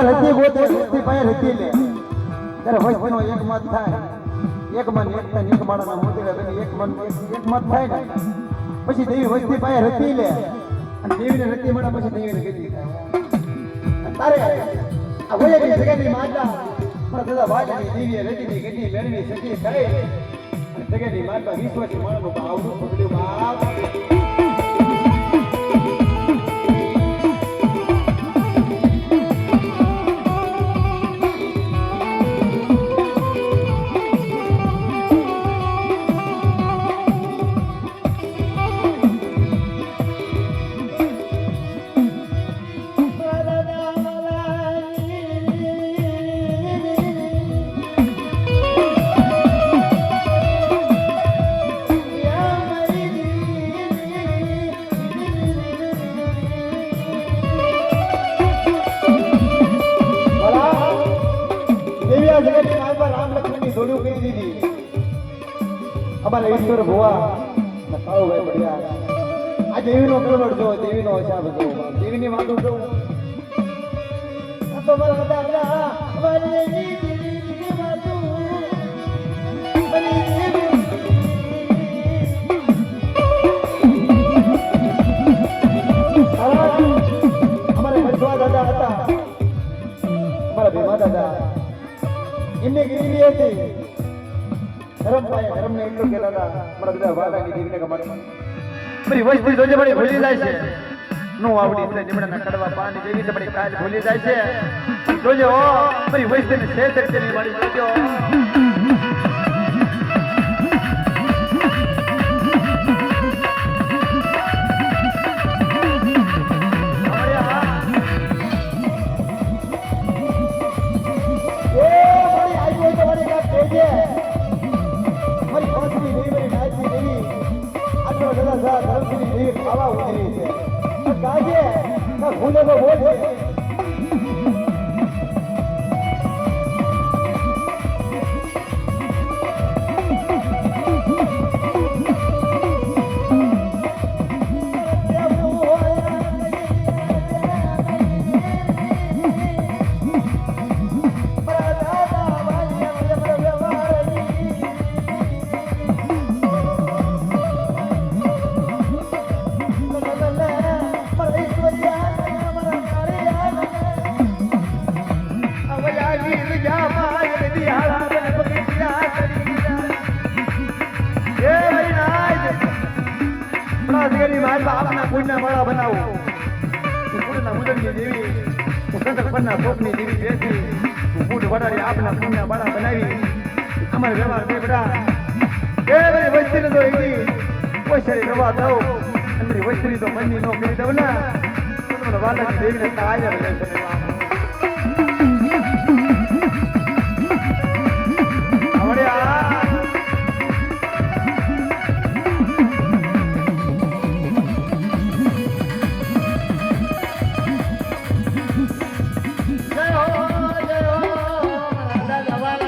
રતી ગોતે રતી પાસે રતી લે ત્યારે વસ્તીનો એક મત થાય એક મન એક થાય એક માળાના મોતીડા બની એક મન એક મત થાય ને પછી દેવી વસ્તી પાસે રતી લે અને દેવીને રતી મળે પછી દેવીને ગતિ થાય તારે આ વૈયાની જગતની માતા પણ દાદા વાજની દેવીએ રતીની ગતિ મેળવી શકી થઈ અને જગતની માતા વિશ્વથી મળવાનું આવડું પકડ્યું બાપ અમારા ઈશ્વર ભુવા કાળુભાઈ પડ્યા આ દેવીનો પ્રવટ જો દેવીનો હિસાબ જો દેવીની વાતો જો તો મારા દાદા અમારી દેવીની વાતો અમારે ભજવા દાદા હતા અમારા ભીમા દાદા એમને ગીરી હતી ધર્મ ને એટલું કેતા હતા મારા બધા વાલાની દેવીને કમાડે મારી વસ્તી જોજે મારી ભૂલી જાય છે નો આવડી એટલે લીમડાના કડવા પાન જેવી છે મારી કાલ ભૂલી જાય છે જોજે ઓ મારી વસ્તીને છે તકની મારી જોજો આપના પુણ્યના માળા બનાવો પુણ્યના મુદનની દેવી સંતપરના કોપની દેવી બેસી પુણ્ય વડાડી આપના પુણ્યના માળા બનાવી અમારે વ્યવહાર બે બધા એ બધી વસ્તીને તો એવી પૈસાની દવા દઉં અને બધી વસ્તીની તો મનની નો કરી દઉં ને વાલાની દેવીને કાયર રહેશે